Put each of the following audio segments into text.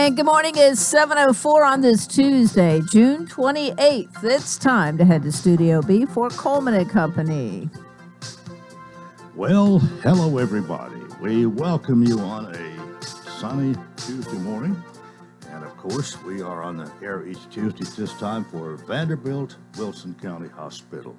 And good morning. It's 7:04 on this Tuesday, June 28th. It's time to head to Studio B for Coleman and Company. Well, hello everybody. We welcome you on a sunny Tuesday morning. And of course, we are on the air each Tuesday at this time for Vanderbilt Wilson County Hospital.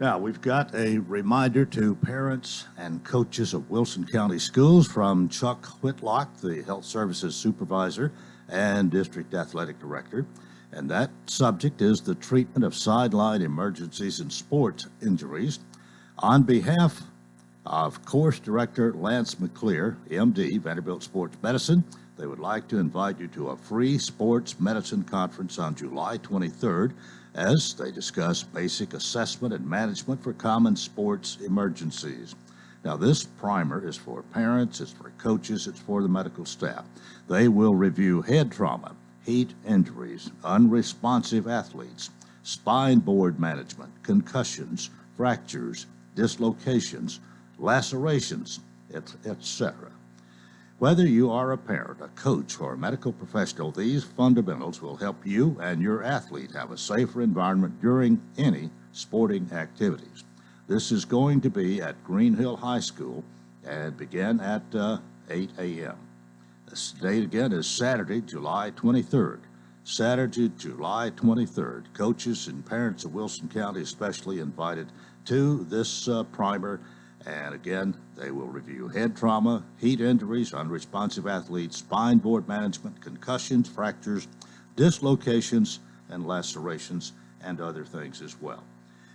Now, we've got a reminder to parents and coaches of Wilson County Schools from Chuck Whitlock, the Health Services Supervisor and District Athletic Director. And that subject is the treatment of sideline emergencies and sports injuries. On behalf of Course Director Lance McClear, MD, Vanderbilt Sports Medicine, they would like to invite you to a free sports medicine conference on July 23rd as they discuss basic assessment and management for common sports emergencies. Now, this primer is for parents, it's for coaches, it's for the medical staff. They will review head trauma, heat injuries, unresponsive athletes, spine board management, concussions, fractures, dislocations, lacerations, etc. Whether you are a parent, a coach, or a medical professional, these fundamentals will help you and your athlete have a safer environment during any sporting activities. This is going to be at Green Hill High School and begin at 8 a.m. The date again is Saturday, July 23rd. Saturday, July 23rd. Coaches and parents of Wilson County especially invited to this primer. And again, they will review head trauma, heat injuries, unresponsive athletes, spine board management, concussions, fractures, dislocations, and lacerations, and other things as well.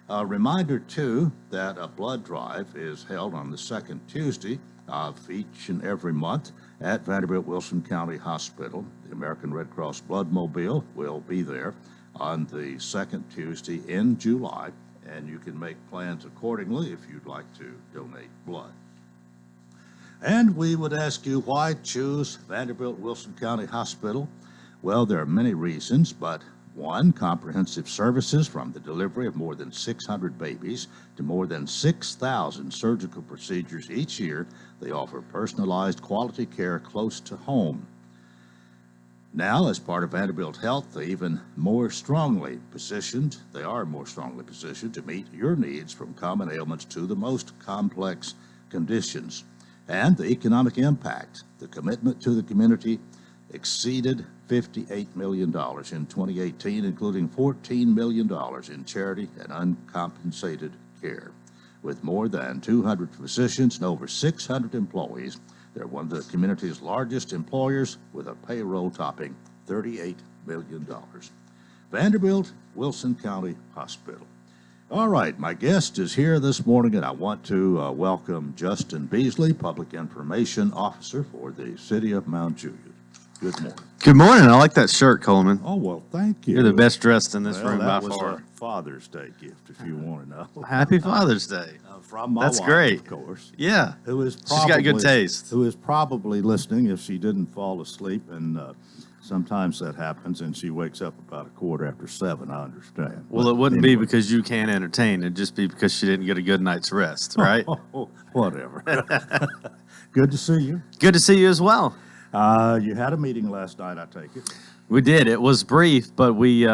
A reminder, too, that a blood drive is held on the second Tuesday of each and every month at Vanderbilt Wilson County Hospital. The American Red Cross Blood Mobile will be there on the second Tuesday in July, and you can make plans accordingly if you'd like to donate blood. And we would ask you, why choose Vanderbilt Wilson County Hospital? Well, there are many reasons, but one, comprehensive services from the delivery of more than 600 babies to more than 6,000 surgical procedures each year. They offer personalized quality care close to home. Now, as part of Vanderbilt Health, they are more strongly positioned to meet your needs from common ailments to the most complex conditions. And the economic impact, the commitment to the community exceeded $58 million in 2018, including $14 million in charity and uncompensated care. With more than 200 physicians and over 600 employees, they're one of the community's largest employers with a payroll topping $38 million. Vanderbilt Wilson County Hospital. All right, my guest is here this morning, and I want to welcome Justin Beasley, Public Information Officer for the City of Mount Juliet. Good morning. Good morning. I like that shirt, Coleman. Oh, well, thank you. You're the best dressed in this room by far. That was a Father's Day gift, if you want to know. Happy Father's Day. From my That's wife, great. of course. Yeah. She's got good taste. Who is probably listening if she didn't fall asleep, and sometimes that happens, and she wakes up about 7:15, I understand. Well, but it wouldn't anyway. be because you can't entertain. It'd just be because she didn't get a good night's rest, right? Whatever. Good to see you. Good to see you as well. You had a meeting last night, I take it. We did. It was brief, but we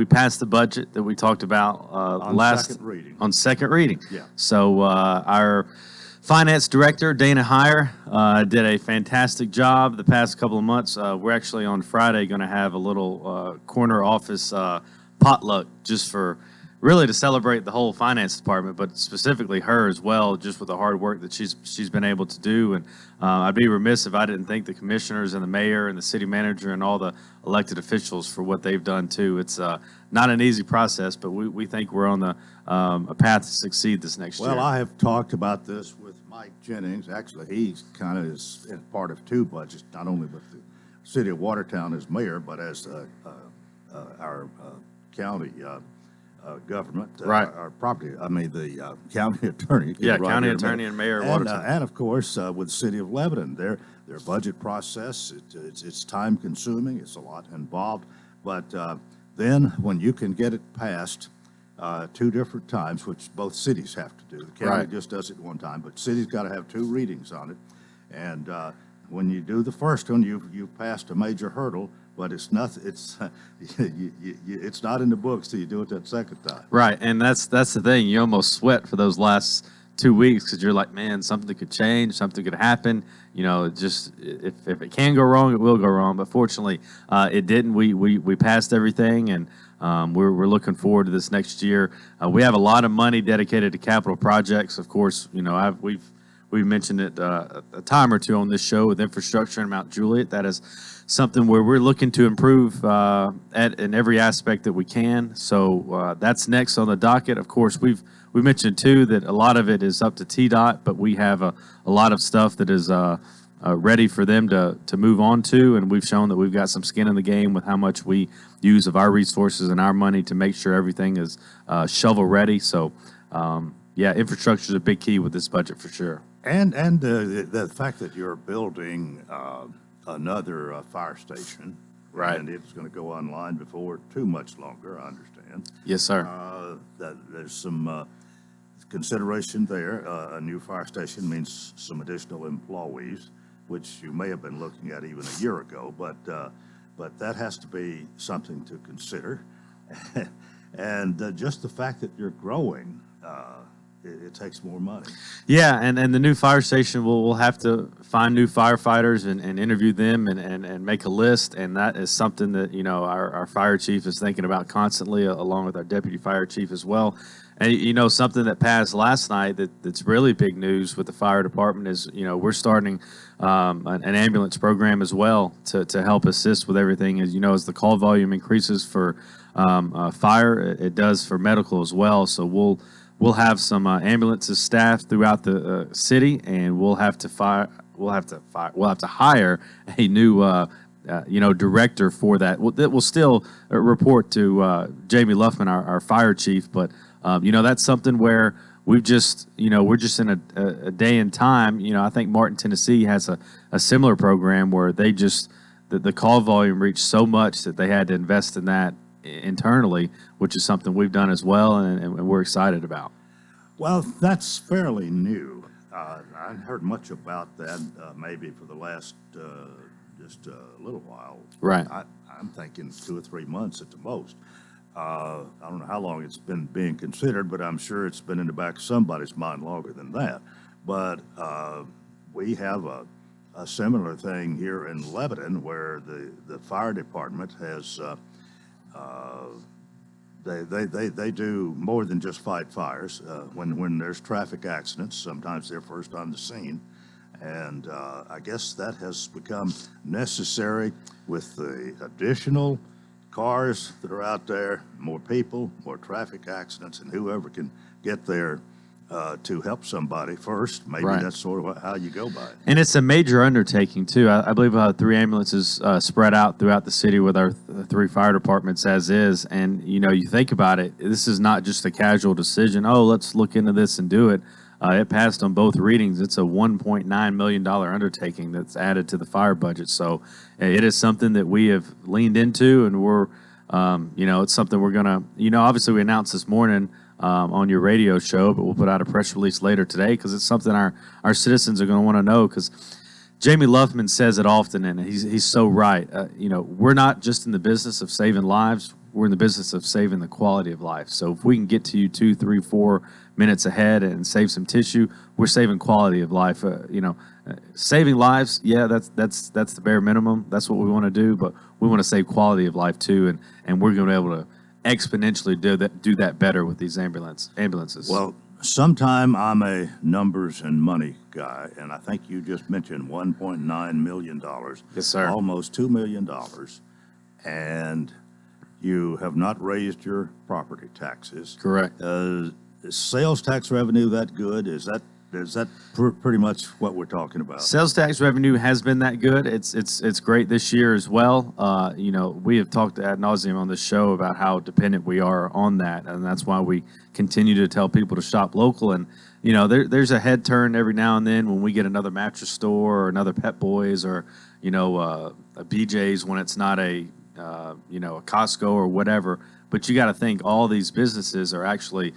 passed the budget that we talked about on second reading. Yeah. So our finance director, Dana Heyer, did a fantastic job the past couple of months. We're actually on Friday going to have a little corner office potluck just for really to celebrate the whole finance department, but specifically her as well, just with the hard work that she's been able to do. And I'd be remiss if I didn't thank the commissioners and the mayor and the city manager and all the elected officials for what they've done too. It's not an easy process, but we think we're on a path to succeed this next year. Well, I have talked about this with Mike Jennings. Actually, he's kind of is in part of two budgets, not only with the city of Watertown as mayor, but as our county government, right? Our property. I mean, the county attorney. Yeah, county attorney and mayor of Watertown. And of course, with the city of Lebanon, their budget process. It's time consuming. It's a lot involved. But then, when you can get it passed 2 different times, which both cities have to do, the county just does it one time, but cities got to have 2 readings on it, and when you do the first one, you've passed a major hurdle, but it's not it's not in the books till you do it that second time. Right, and that's the thing. You almost sweat for those last 2 weeks because you're like, man, something could change, something could happen. You know, just if it can go wrong, it will go wrong. But fortunately, it didn't. We passed everything, and we're looking forward to this next year. We have a lot of money dedicated to capital projects. Of course, you know, we've mentioned it a time or two on this show with infrastructure in Mount Juliet. That is something where we're looking to improve in every aspect that we can. So that's next on the docket. Of course, we mentioned too that a lot of it is up to TDOT, but we have a lot of stuff that is ready for them to move on to, and we've shown that we've got some skin in the game with how much we use of our resources and our money to make sure everything is shovel ready. So yeah, infrastructure is a big key with this budget for sure. And the fact that you're building another fire station, Right. and it's going to go online before too much longer, I understand. Yes, sir. That there's some consideration there. A new fire station means some additional employees, which you may have been looking at even a year ago, but that has to be something to consider. And just the fact that you're growing, it takes more money. Yeah, and the new fire station, we'll have to find new firefighters and interview them and make a list, and that is something that, you know, our fire chief is thinking about constantly, along with our deputy fire chief as well. And, you know, something that passed last night that's really big news with the fire department is, you know, we're starting an ambulance program as well to help assist with everything. As you know, as the call volume increases for fire, it does for medical as well. So we'll have some ambulances staffed throughout the city, and we'll have to hire a new director for that. That will still report to Jamie Luffman, our fire chief, but you know, that's something where we're just in a day and time. You know, I think Martin, Tennessee has a similar program where they just the call volume reached so much that they had to invest in that internally, which is something we've done as well, and we're excited about. Well, that's fairly new. I hadn't heard much about that maybe for the last just a little while. Right. I'm thinking 2 or 3 months at the most. I don't know how long it's been being considered, but I'm sure it's been in the back of somebody's mind longer than that. But we have a similar thing here in Lebanon where the fire department has they do more than just fight fires. When there's traffic accidents, sometimes they're first on the scene. And I guess that has become necessary with the additional cars that are out there, more people, more traffic accidents, and whoever can get there to help somebody first. Maybe Right. that's sort of how you go by it. And it's a major undertaking, too. I believe 3 ambulances spread out throughout the city with our 3 fire departments as is. And, you know, you think about it, this is not just a casual decision, oh, let's look into this and do it. It passed on both readings. It's a $1.9 million undertaking that's added to the fire budget. So it is something that we have leaned into, and we're, you know, it's something we're going to, you know, obviously we announced this morning on your radio show, but we'll put out a press release later today because it's something our citizens are going to want to know, because Jamie Luffman says it often, and he's so right. You know, we're not just in the business of saving lives. We're in the business of saving the quality of life. So if we can get to you 2, 3, 4 minutes ahead and save some tissue, we're saving quality of life. You know, saving lives, yeah, that's the bare minimum. That's what we want to do, but we want to save quality of life too, and we're going to be able to exponentially do that better with these ambulances. Well, sometime I'm a numbers and money guy, and I think you just mentioned $1.9 million. Yes, sir. Almost $2 million. And you have not raised your property taxes. Correct. Is sales tax revenue that good? Is that pretty much what we're talking about? Sales tax revenue has been that good. It's great this year as well. You know, we have talked ad nauseum on this show about how dependent we are on that, and that's why we continue to tell people to shop local. And you know, there's a head turn every now and then when we get another mattress store or another Pet Boys or, you know, a BJ's when it's not a a Costco or whatever. But you got to think all these businesses are actually,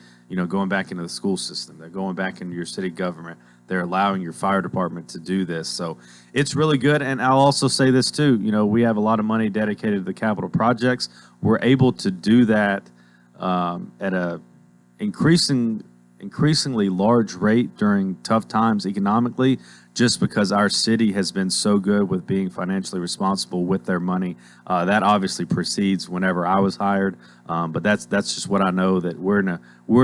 going back into the school system. They're going back into your city government. They're allowing your fire department to do this. So it's really good. And I'll also say this too, we have a lot of money dedicated to the capital projects. We're able to do that at a increasingly large rate during tough times economically, just because our city has been so good with being financially responsible with their money. That obviously precedes whenever I was hired, but that's just what I know, that we're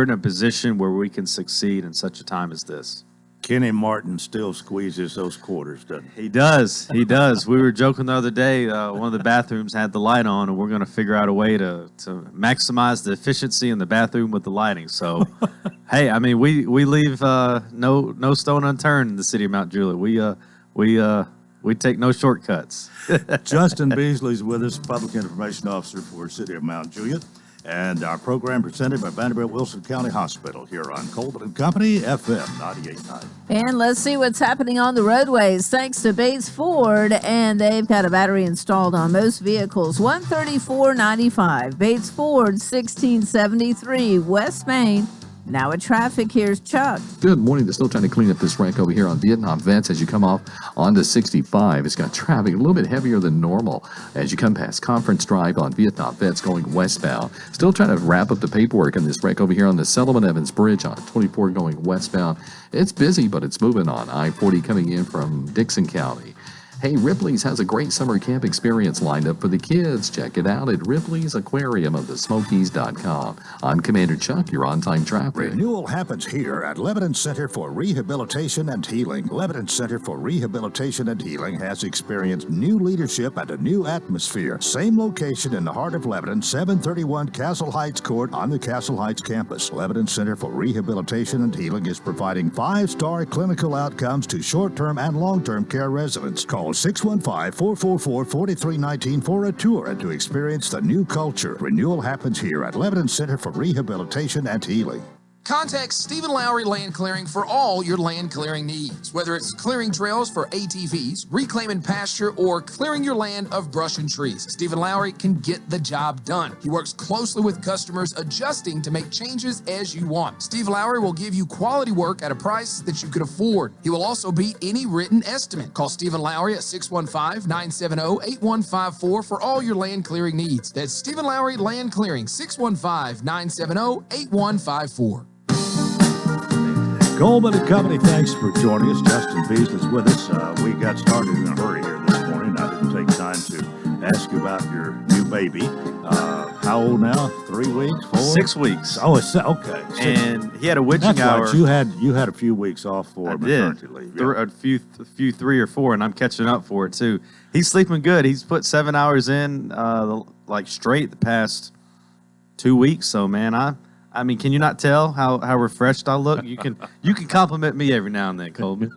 in a position where we can succeed in such a time as this. Kenny Martin still squeezes those quarters, doesn't he? He does. He does. We were joking the other day. One of the bathrooms had the light on, and we're going to figure out a way to maximize the efficiency in the bathroom with the lighting. So, hey, I mean, we leave no stone unturned in the city of Mount Juliet. We take no shortcuts. Justin Beasley's with us, Public Information Officer for the City of Mount Juliet. And our program presented by Vanderbilt Wilson County Hospital here on Coleman and Company, FM 98.9. And let's see what's happening on the roadways. Thanks to Bates Ford, and they've got a battery installed on most vehicles. 134.95. Bates Ford, 1673 West Main. Now with traffic, here's Chuck. Good morning. They're still trying to clean up this wreck over here on Vietnam Vets as you come off onto 65. It's got traffic a little bit heavier than normal as you come past Conference Drive on Vietnam Vets going westbound. Still trying to wrap up the paperwork in this wreck over here on the Sullivan Evans Bridge on 24 going westbound. It's busy, but it's moving on. I-40 coming in from Dixon County. Hey, Ripley's has a great summer camp experience lined up for the kids. Check it out at Ripley's Aquarium of the Smokies.com. I'm Commander Chuck, your on-time traffic. Renewal happens here at Lebanon Center for Rehabilitation and Healing. Lebanon Center for Rehabilitation and Healing has experienced new leadership and a new atmosphere. Same location in the heart of Lebanon, 731 Castle Heights Court on the Castle Heights campus. Lebanon Center for Rehabilitation and Healing is providing 5-star clinical outcomes to short-term and long-term care residents. Call 615-444-4319 for a tour and to experience the new culture. Renewal happens here at Lebanon Center for Rehabilitation and Healing. Contact Stephen Lowry Land Clearing for all your land clearing needs. Whether it's clearing trails for ATVs, reclaiming pasture, or clearing your land of brush and trees, Stephen Lowry can get the job done. He works closely with customers, adjusting to make changes as you want. Steve Lowry will give you quality work at a price that you could afford. He will also beat any written estimate. Call Stephen Lowry at 615-970-8154 for all your land clearing needs. That's Stephen Lowry Land Clearing, 615-970-8154. Coleman and Company, thanks for joining us. Justin Beasley's with us. We got started in a hurry here this morning. I didn't take time to ask you about your new baby. How old now? 3 weeks? 4? 6 weeks. Oh, it's okay. And he had a witching That's hour. Right. You had a few weeks off for maternity leave. Yeah. A few 3 or 4, and I'm catching up for it too. He's sleeping good. He's put 7 hours in like straight the past 2 weeks. So man, I mean, can you not tell how refreshed I look? You can compliment me every now and then, Coleman.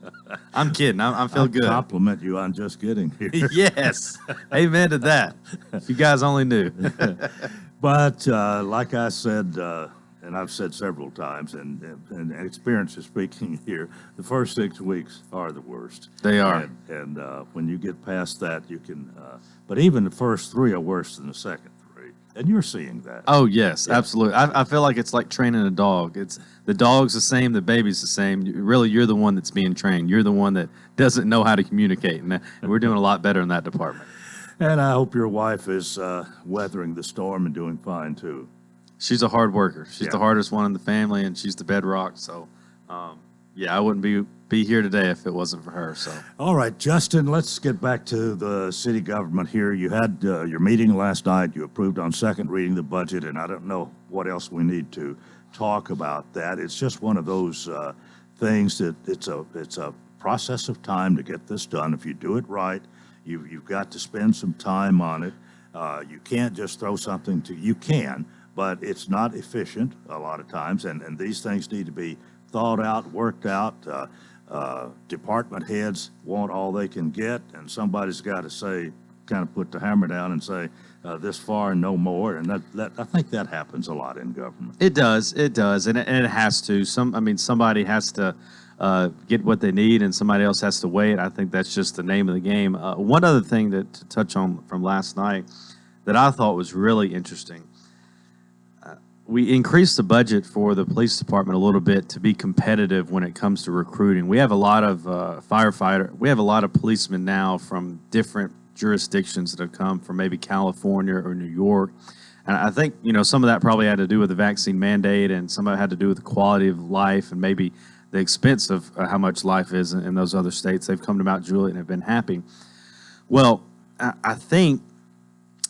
I'm kidding. I feel good. Compliment you on just getting here. Yes. Amen to that. If you guys only knew. But like I said, and I've said several times, and experience is speaking here, the first 6 weeks are the worst. They are. And when you get past that, you can, but even the first 3 are worse than the second. And you're seeing that. Oh, yes, yeah. Absolutely. I feel like it's like training a dog. The dog's the same, the baby's the same. Really, you're the one that's being trained. You're the one that doesn't know how to communicate, and we're doing a lot better in that department. And I hope your wife is weathering the storm and doing fine, too. She's a hard worker. She's the hardest one in the family, and she's the bedrock. So, I wouldn't be here today if it wasn't for her. So, all right, Justin, let's get back to the city government here. You had your meeting last night. You approved on second reading the budget, and I don't know what else we need to talk about that. It's just one of those things that it's a process of time to get this done. If you do it right, you've got to spend some time on it. You can't just throw something you can, but it's not efficient a lot of times, and these things need to be thought out, worked out. Department heads want all they can get, and somebody's got to say, kind of put the hammer down and say, this far and no more. And that I think that happens a lot in government. It does, and it has to. Somebody has to get what they need, and somebody else has to wait. I think that's just the name of the game. One other thing to touch on from last night, that I thought was really interesting. We increased the budget for the police department a little bit to be competitive when it comes to recruiting. We have a lot of we have a lot of policemen now from different jurisdictions that have come from maybe California or New York. And I think, some of that probably had to do with the vaccine mandate, and some of it had to do with the quality of life and maybe the expense of how much life is in those other states. They've come to Mount Juliet and have been happy. Well, I think,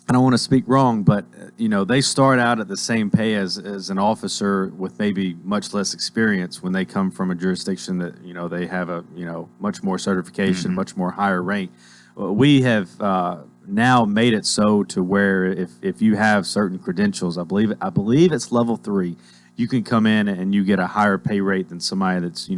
I don't want to speak wrong, but they start out at the same pay as an officer with maybe much less experience when they come from a jurisdiction that they have a much more certification, much more higher rank. We have now made it so to where if you have certain credentials, I believe it's level 3, you can come in and you get a higher pay rate than somebody that's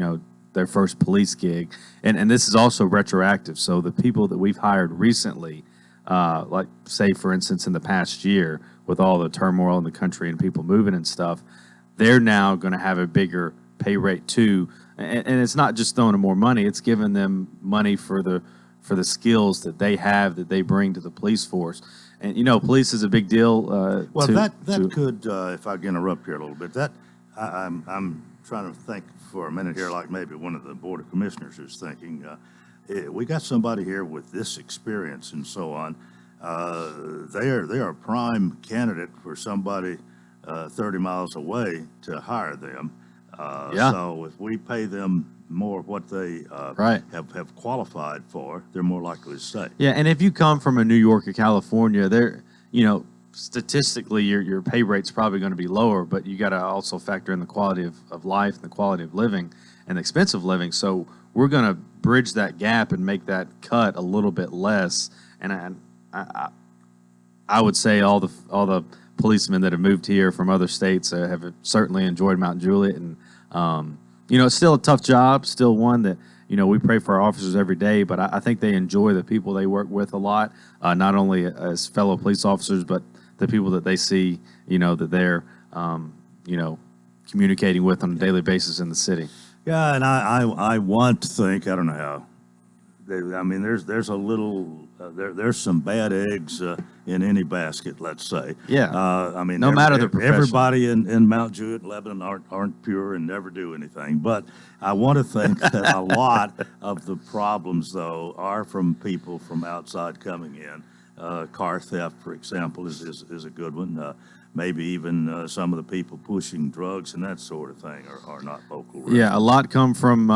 their first police gig, and this is also retroactive. So the people that we've hired recently. Like, say, for instance, in the past year, with all the turmoil in the country and people moving and stuff, they're now going to have a bigger pay rate too. And it's not just throwing them more money; it's giving them money for the skills that they have that they bring to the police force. And police is a big deal. Well, that could, if I can interrupt here a little bit, I'm trying to think for a minute here, like maybe one of the Board of Commissioners is thinking. We got somebody here with this experience and so on. They are a prime candidate for somebody 30 miles away to hire them. So if we pay them more of what they have qualified for, they're more likely to stay. Yeah, and if you come from a New York or California, statistically your pay rate's probably going to be lower, but you got to also factor in the quality of life and the quality of living and the expense of living. So we're going to bridge that gap and make that cut a little bit less. And I would say all the policemen that have moved here from other states have certainly enjoyed Mount Juliet. And it's still a tough job, still one that we pray for our officers every day. But I think they enjoy the people they work with a lot, not only as fellow police officers, but the people that they see, that they're communicating with on a daily basis in the city. Yeah, and I want to think, I don't know how. There's a little, there's some bad eggs in any basket, let's say. Yeah. No matter the profession. Everybody in Mount Juliet, Lebanon aren't pure and never do anything. But I want to think that a lot of the problems, though, are from people from outside coming in. Car theft, for example, is a good one. Maybe even some of the people pushing drugs and that sort of thing are not local residents. Yeah, a lot come from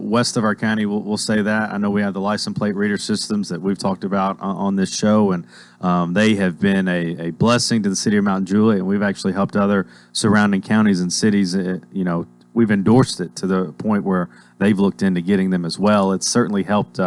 west of our county, we'll say that. I know we have the license plate reader systems that we've talked about on this show, and they have been a blessing to the city of Mount Juliet, and we've actually helped other surrounding counties and cities. We've endorsed it to the point where they've looked into getting them as well. It's certainly helped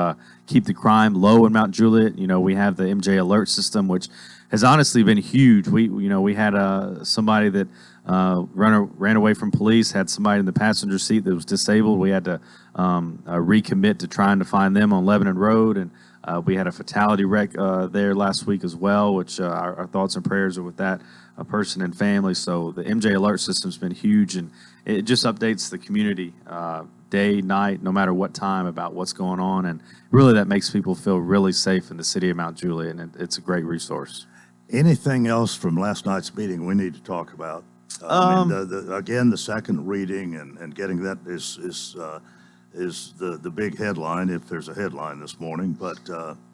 keep the crime low in Mount Juliet. We have the MJ alert system, which has honestly been huge. We had somebody that ran away from police, had somebody in the passenger seat that was disabled. We had to recommit to trying to find them on Lebanon Road, and we had a fatality wreck there last week as well, which our thoughts and prayers are with that person and family. So the MJ alert system's been huge, and it just updates the community day, night, no matter what time about what's going on, and really that makes people feel really safe in the city of Mount Juliet, and it's a great resource. Anything else from last night's meeting we need to talk about? Again, the second reading and getting that is the big headline, if there's a headline this morning. But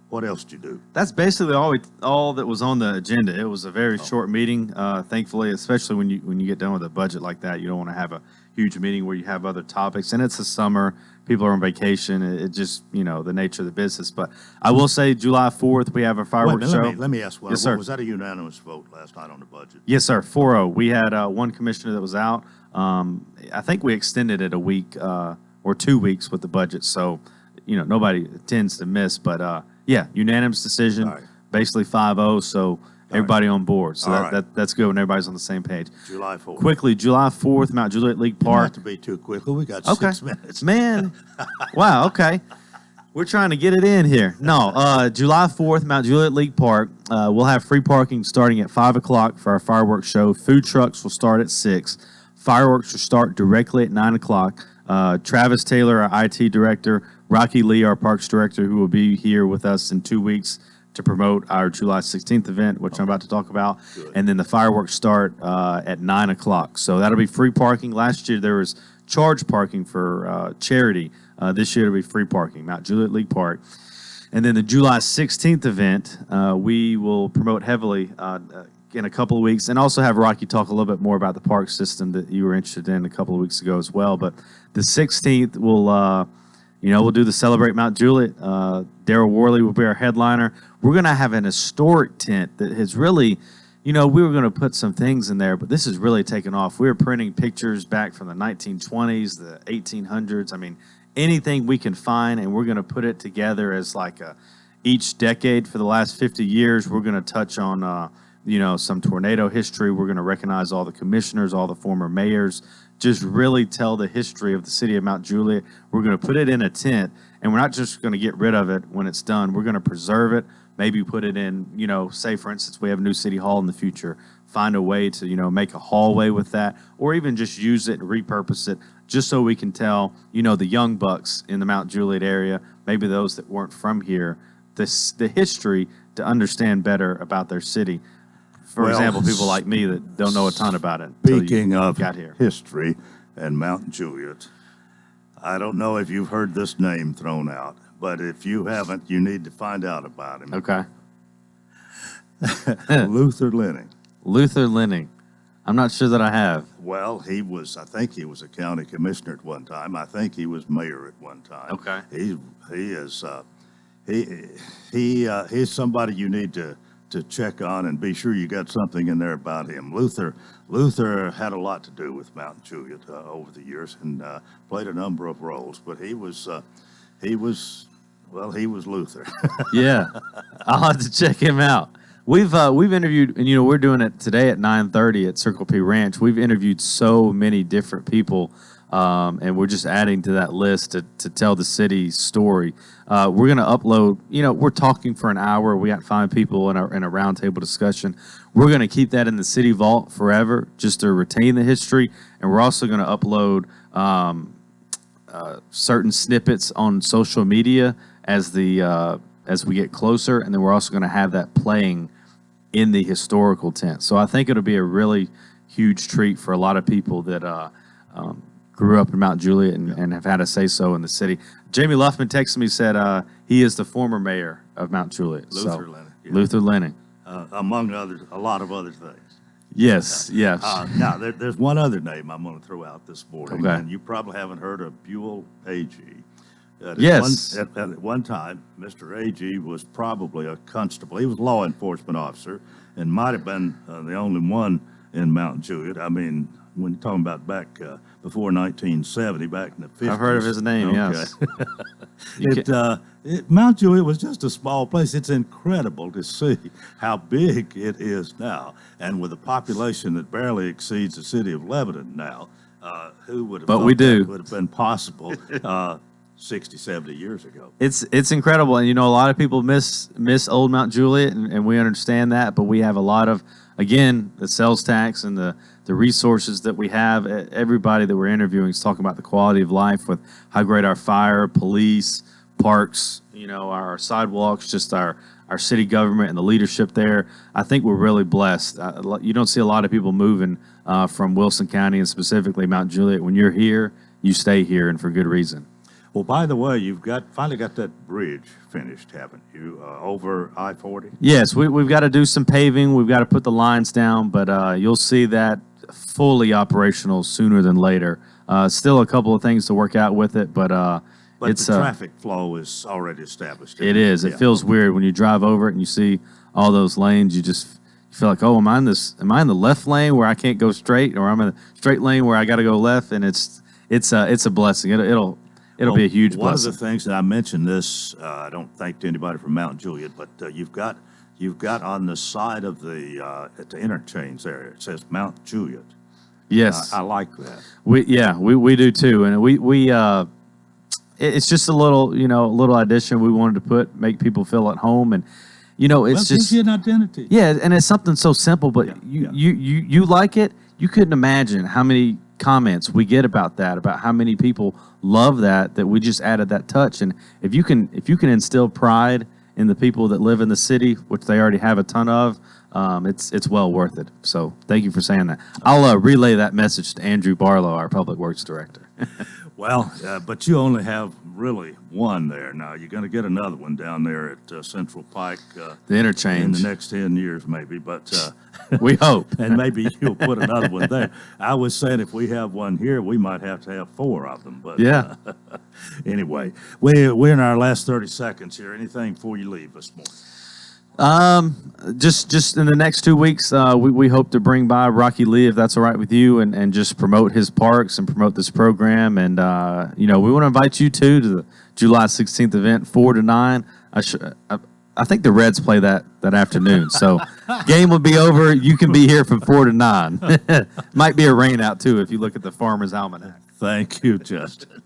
what else did you do? That's basically all that was on the agenda. It was a very short meeting, thankfully, especially when you get done with a budget like that. You don't want to have a huge meeting where you have other topics, and it's the summer. People are on vacation. It just, the nature of the business. But I will say July 4th, we have a fireworks show. Let me ask one. Yes, sir. Was that a unanimous vote last night on the budget? Yes, sir, 4-0. We had one commissioner that was out. I think we extended it a week or 2 weeks with the budget. So, nobody tends to miss. But, yeah, unanimous decision, right. Basically 5-0. So everybody on board. So All that's good when everybody's on the same page. July 4th. Quickly, July 4th, Mount Juliet League Park. Not to be too quickly. We got Okay. 6 minutes. Man. Wow, okay. We're trying to get it in here. No, July 4th, Mount Juliet League Park. We'll have free parking starting at 5 o'clock for our fireworks show. Food trucks will start at 6. Fireworks will start directly at 9 o'clock. Travis Taylor, our IT director, Rocky Lee, our parks director, who will be here with us in 2 weeks to promote our July 16th event, which I'm about to talk about. Good. And then the fireworks start at 9 o'clock. So that'll be free parking. Last year there was charge parking for charity. This year it'll be free parking, Mount Juliet League Park. And then the July 16th event, we will promote heavily in a couple of weeks, and also have Rocky talk a little bit more about the park system that you were interested in a couple of weeks ago as well. But the 16th, we'll do the Celebrate Mount Juliet. Daryl Worley will be our headliner. We're going to have an historic tent that has really, we were going to put some things in there, but this has really taken off. We were printing pictures back from the 1920s, the 1800s. I mean, anything we can find, and we're going to put it together as like each decade for the last 50 years. We're going to touch on, some tornado history. We're going to recognize all the commissioners, all the former mayors, just really tell the history of the city of Mount Juliet. We're going to put it in a tent, and we're not just going to get rid of it when it's done. We're going to preserve it, maybe put it in, say, for instance, we have a new city hall in the future, find a way to, make a hallway with that, or even just use it and repurpose it, just so we can tell, the young bucks in the Mount Juliet area, maybe those that weren't from here, the history to understand better about their city. For example, people like me that don't know a ton about it. Speaking of got here. history and Mount Juliet, I don't know if you've heard this name thrown out, but if you haven't, you need to find out about him. Okay. Luther Lenning. Luther Lenning. I'm not sure that I have. Well, I think he was a county commissioner at one time. I think he was mayor at one time. Okay. He's somebody you need to check on and be sure you got something in there about him. Luther had a lot to do with Mount Juliet over the years and played a number of roles, but he was Luther. Yeah, I'll have to check him out. We've interviewed, and we're doing it today at 9:30 at Circle P Ranch. We've interviewed so many different people, and we're just adding to that list to tell the city's story. We're going to upload. We're talking for an hour. We got 5 people in a roundtable discussion. We're going to keep that in the city vault forever, just to retain the history, and we're also going to upload certain snippets on social media as we get closer, and then we're also going to have that playing in the historical tent. So I think it'll be a really huge treat for a lot of people that grew up in Mount Juliet and have had a say-so in the city. Jamie Luffman texted me, said he is the former mayor of Mount Juliet. Luther Lenning. Yeah. Luther Lenning. Among a lot of other things. Yes, yes. Now, there's one other name I'm going to throw out this morning, Okay. and you probably haven't heard of Buell Agee. Yes. At one time, Mr. Agee was probably a constable. He was a law enforcement officer and might have been the only one in Mount Juliet. I mean, when you're talking about back before 1970, back in the 50s. I've heard of his name, yes. Mount Juliet was just a small place. It's incredible to see how big it is now. And with a population that barely exceeds the city of Lebanon now, who would have But thought we do. that would have been possible 60, 70 years ago? It's incredible, and a lot of people miss old Mount Juliet, and we understand that. But we have a lot of, again, the sales tax and the resources that we have. Everybody that we're interviewing is talking about the quality of life with how great our fire, police, parks, our sidewalks, just our city government and the leadership there. I think we're really blessed. You don't see a lot of people moving from Wilson County and specifically Mount Juliet. When you're here, you stay here, and for good reason. Well, by the way, you've finally got that bridge finished, haven't you, over I-40? Yes, we've got to do some paving. We've got to put the lines down, but you'll see that fully operational sooner than later. Still a couple of things to work out with it, but it's the traffic flow is already established. It is. It feels weird when you drive over it and you see all those lanes. You feel like, oh, am I in the left lane where I can't go straight, or I'm in the straight lane where I got to go left? And it's a blessing. It'll be a huge blessing. One of the things that I mentioned this, I don't think to anybody from Mount Juliet, but you've got on the side of at the interchange there, it says Mount Juliet. Yes, I like that. We do too, and we it's just a little addition we wanted to make people feel at home, and it's just gives you an identity. Yeah, and it's something so simple, but you like it. You couldn't imagine how many comments we get about that, about how many people love that we just added that touch. And if you can instill pride in the people that live in the city, which they already have a ton of, it's well worth it. So thank you for saying that. I'll relay that message to Andrew Barlow, our Public Works Director. Well, but you only have really one there. Now, you're going to get another one down there at Central Pike. The interchange. In the next 10 years, maybe, but... we hope. And maybe you'll put another one there. I was saying if we have one here, we might have to have 4 of them. But Yeah. Anyway, we're in our last 30 seconds here. Anything before you leave this morning? Just in the next 2 weeks, we hope to bring by Rocky Lee, if that's all right with you, and just promote his parks and promote this program. And, we want to invite you too to the July 16th event, 4 to 9. I think the Reds play that afternoon. So game will be over. You can be here from 4 to 9. Might be a rain out too if you look at the Farmer's Almanac. Thank you, Justin.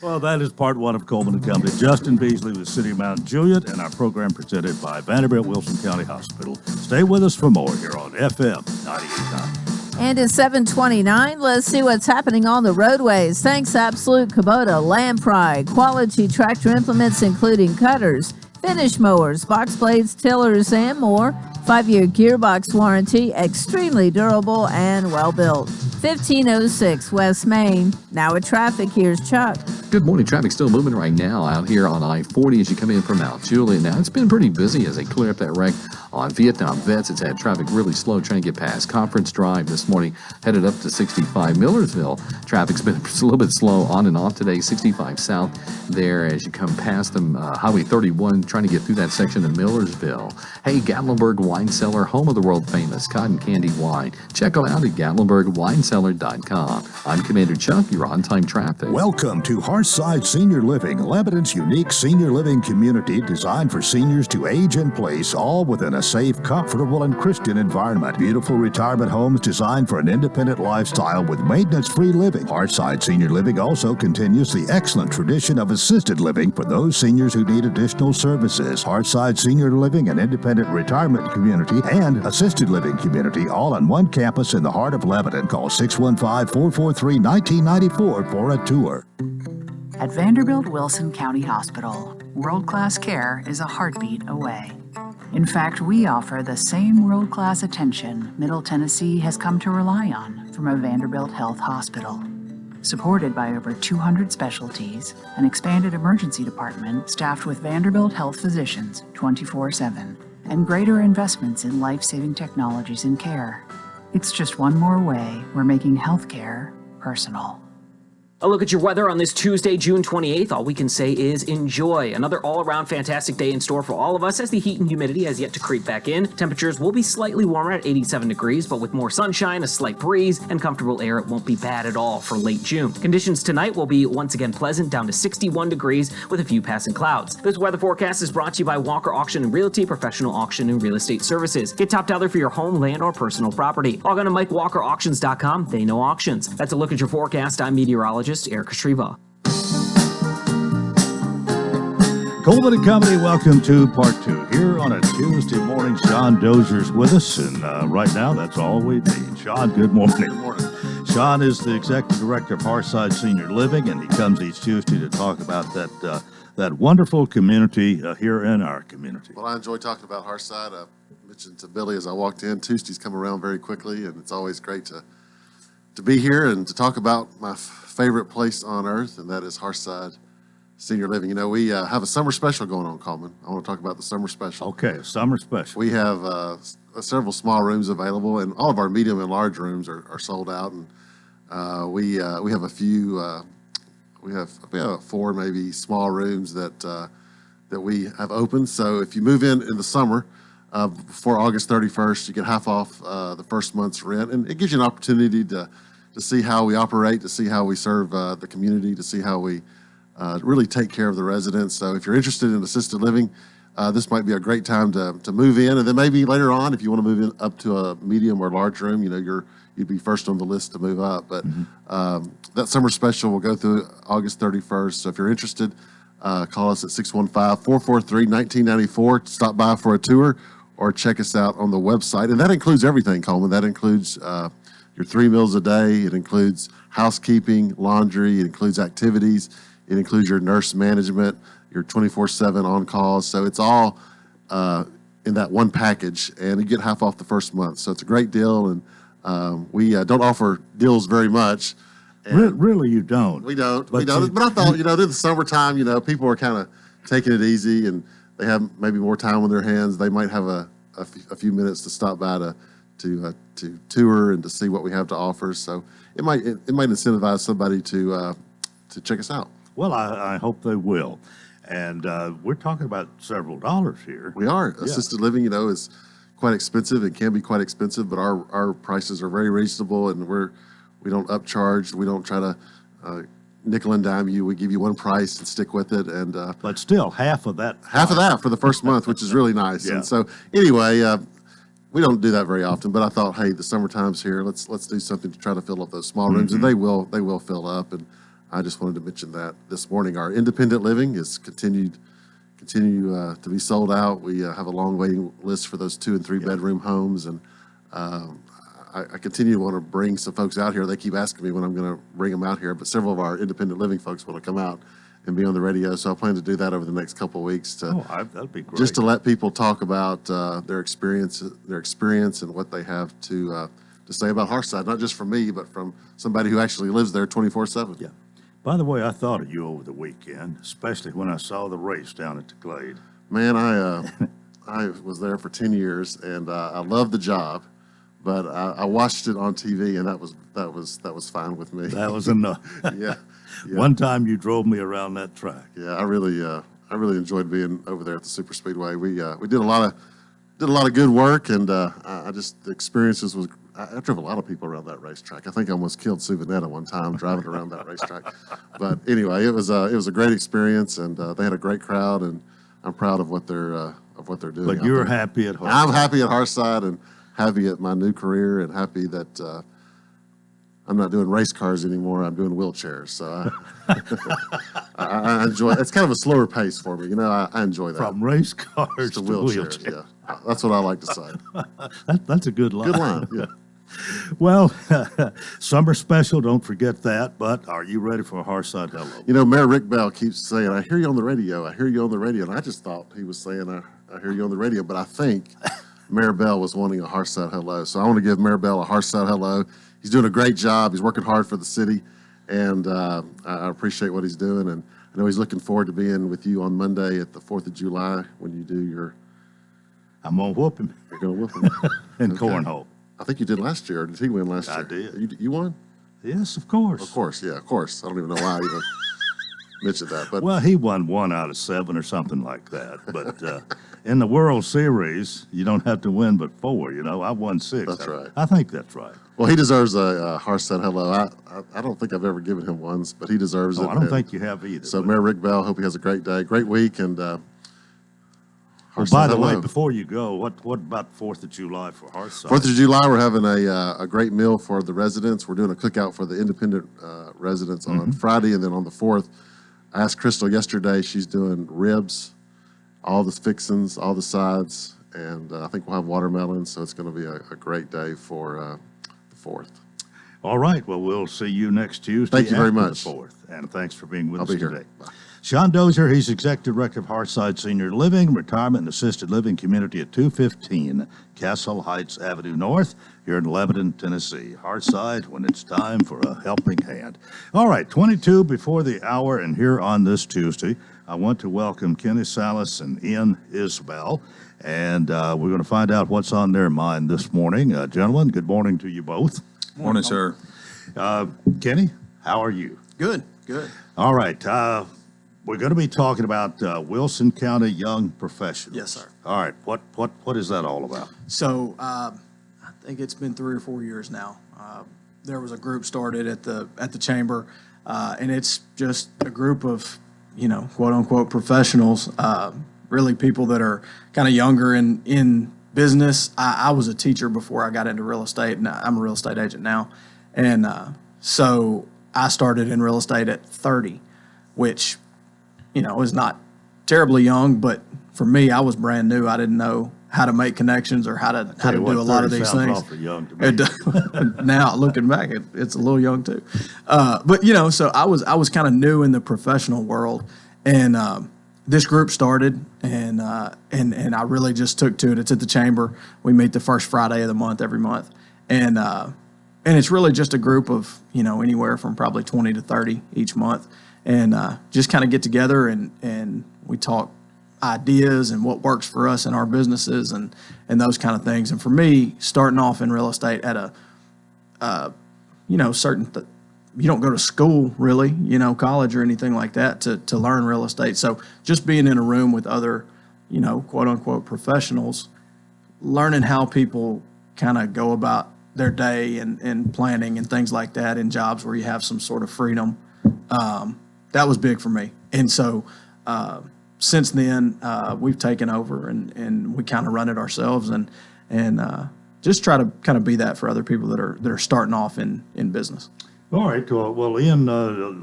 Well, that is part 1 of Coleman and Company. Justin Beasley with the City of Mount Juliet, and our program presented by Vanderbilt Wilson County Hospital. Stay with us for more here on FM 98.9. And it's 7:29. Let's see what's happening on the roadways. Thanks, Absolute Kubota, Lamprey, quality tractor implements, including cutters, finish mowers, box blades, tillers, and more. 5-year gearbox warranty, extremely durable and well built. 1506 West Main. Now with traffic, here's Chuck. Good morning. Traffic still moving right now out here on I-40 as you come in from Mount Juliet. Now, it's been pretty busy as they clear up that wreck on Vietnam Vets. It's had traffic really slow trying to get past Conference Drive this morning, headed up to 65 Millersville. Traffic's been a little bit slow on and off today. 65 south there as you come past them. Highway 31 trying to get through that section of Millersville. Hey, Gatlinburg Wine Cellar, home of the world famous cotton candy wine. Check them out at GatlinburgWineCellar.com. I'm Commander Chuck, your on-time traffic. Welcome to Hearthside Senior Living, Lebanon's unique senior living community designed for seniors to age in place, all within a safe, comfortable, and Christian environment. Beautiful retirement homes designed for an independent lifestyle with maintenance-free living. Hearthside Senior Living also continues the excellent tradition of assisted living for those seniors who need additional services. Hearthside Senior Living, an independent retirement community and assisted living community, all on one campus in the heart of Lebanon. Call 615-443-1994 for a tour. At Vanderbilt Wilson County Hospital, world-class care is a heartbeat away. In fact, we offer the same world-class attention Middle Tennessee has come to rely on from a Vanderbilt Health hospital. Supported by over 200 specialties, an expanded emergency department staffed with Vanderbilt Health physicians 24/7, and greater investments in life-saving technologies and care. It's just one more way we're making healthcare personal. A look at your weather on this Tuesday, June 28th. All we can say is enjoy. Another all-around fantastic day in store for all of us as the heat and humidity has yet to creep back in. Temperatures will be slightly warmer at 87 degrees, but with more sunshine, a slight breeze, and comfortable air, it won't be bad at all for late June. Conditions tonight will be once again pleasant, down to 61 degrees with a few passing clouds. This weather forecast is brought to you by Walker Auction and Realty, professional auction and real estate services. Get top dollar for your home, land, or personal property. Log on to MikeWalkerAuctions.com. They know auctions. That's a look at your forecast. I'm meteorologist Eric Shriva. Coleman and Company, welcome to part 2 here on a Tuesday morning. Sean Dozier's with us, and right now that's all we need. Sean, good morning. Good morning. Sean is the executive director of Hearthside Senior Living, and he comes each Tuesday to talk about that wonderful community here in our community. Well, I enjoy talking about Hearthside. I mentioned to Billy as I walked in, Tuesdays come around very quickly, and it's always great to be here and to talk about my favorite place on earth, and that is Hearthside Senior Living. You know, we have a summer special going on, Coleman. I want to talk about the summer special. Okay, summer special. We have several small rooms available, and all of our medium and large rooms are sold out. And we have a few. We have 4 maybe small rooms that we have open. So if you move in the summer before August 31st, you get half off the first month's rent, and it gives you an opportunity to see how we operate, to see how we serve the community, to see how we really take care of the residents. So if you're interested in assisted living, this might be a great time to move in. And then maybe later on, if you want to move in up to a medium or large room, you know, you'd be first on the list to move up. But that summer special will go through August 31st. So if you're interested, call us at 615-443-1994. Stop by for a tour or check us out on the website. And that includes everything, Coleman. That includes your 3 meals a day. It includes housekeeping, laundry. It includes activities. It includes your nurse management. your 24/7 on calls. So it's all in that one package, and you get half off the first month. So it's a great deal, and we don't offer deals very much. Really, you don't. We don't. But I thought, in the summertime, people are kind of taking it easy, and they have maybe more time on their hands. They might have a few minutes to stop by to tour and to see what we have to offer. So it might incentivize somebody to check us out. Well, I hope they will. And we're talking about several dollars here. We are. Assisted living, is quite expensive and can be quite expensive, but our prices are very reasonable, and we don't upcharge. We don't try to nickel and dime you. We give you one price and stick with it. And but still, half of that for the first month, which is really nice. Yeah. And so anyway, we don't do that very often, but I thought, hey, the summertime's here. Let's do something to try to fill up those small rooms, and they will fill up. And I just wanted to mention that this morning. Our independent living is continue to be sold out. We have a long waiting list for those 2 and 3 bedroom homes, and I continue to want to bring some folks out here. They keep asking me when I'm going to bring them out here, but several of our independent living folks want to come out and be on the radio. So I plan to do that over the next couple of weeks that'd be great. just to let people talk about their experience and what they have to say about Hearthside, not just from me, but from somebody who actually lives there 24/7. Yeah. By the way, I thought of you over the weekend, especially when I saw the race down at the Glade. Man, I was there for 10 years, and I loved the job. But I watched it on TV, and that was fine with me. That was enough. Yeah. One time you drove me around that track. Yeah, I really enjoyed being over there at the Super Speedway. We did a lot of good work, and the experiences was. I drove a lot of people around that racetrack. I think I almost killed Sue Vanetta one time driving around that racetrack. But anyway, it was a great experience, and they had a great crowd, and I'm proud of what they're doing. But you're happy at Hearthside. I'm happy at Hearthside, and happy at my new career, and happy that I'm not doing race cars anymore. I'm doing wheelchairs. So I enjoy. It's kind of a slower pace for me. I enjoy that. From race cars to wheelchairs. Yeah, that's what I like to say. That's a good line. Good line. Yeah. Well, summer special, don't forget that. But are you ready for a Hearthside Hello? Mayor Rick Bell keeps saying, I hear you on the radio. I hear you on the radio. And I just thought he was saying, I hear you on the radio. But I think Mayor Bell was wanting a Hearthside Hello. So I want to give Mayor Bell a Hearthside Hello. He's doing a great job. He's working hard for the city. And I appreciate what he's doing. And I know he's looking forward to being with you on Monday at the 4th of July when you do your... I'm going to whoop him. You're going to whoop him. In cornhole. I think you did last year. Or did he win last year? I did. You won? Yes, of course. Of course, yeah, of course. I don't even know why I even mentioned that. But well, he won 1 out of 7 or something like that. But in the World Series, you don't have to win but 4. I won 6. That's right. I think that's right. Well, he deserves a Hearthside Hello. I don't think I've ever given him one, but he deserves it. I don't think you have either. So, Mayor Rick Bell, hope he has a great day, great week, and by the way, before you go, what about 4th of July for Hearthside? 4th of July, we're having a great meal for the residents. We're doing a cookout for the independent residents on Friday, and then on the 4th, I asked Crystal yesterday. She's doing ribs, all the fixings, all the sides, and I think we'll have watermelon. So it's going to be a great day for the 4th. All right. Well, we'll see you next Tuesday. Thank you very much. The 4th, and thanks for being with I'll us be here. today. Bye. Sean Dozier, he's Executive Director of Hearthside Senior Living, Retirement and Assisted Living Community at 215 Castle Heights Avenue North here in Lebanon, Tennessee. Hearthside, when it's time for a helping hand. All right, 22 before the hour, and here on this Tuesday, I want to welcome Kenny Salas and Ian Isbell, and we're going to find out what's on their mind this morning. Gentlemen, good morning to you both. Morning, sir. Kenny, how are you? Good. All right. We're going to be talking about Wilson County Young Professionals. Yes, sir. All right. What is that all about? So I think it's been 3 or 4 years now. There was a group started at the chamber, and it's just a group of, quote unquote professionals, really people that are kind of younger in business. I was a teacher before I got into real estate, and I'm a real estate agent now. And so I started in real estate at 30, which is not terribly young, but for me, I was brand new. I didn't know how to make connections or how to do a lot of these things. Awfully young to me. Now looking back, it's a little young too. But so I was kind of new in the professional world, and this group started, and I really just took to it. It's at the chamber. We meet the first Friday of the month every month, and it's really just a group of anywhere from probably 20 to 30 each month, and just kind of get together and we talk ideas and what works for us in our businesses and those kind of things. And for me, starting off in real estate at a you don't go to school really, college or anything like that to learn real estate. So just being in a room with other, quote unquote professionals, learning how people kind of go about their day and planning and things like that in jobs where you have some sort of freedom. That was big for me. And so since then, we've taken over and we kind of run it ourselves and just try to kind of be that for other people that are starting off in business. All right. Well, Ian,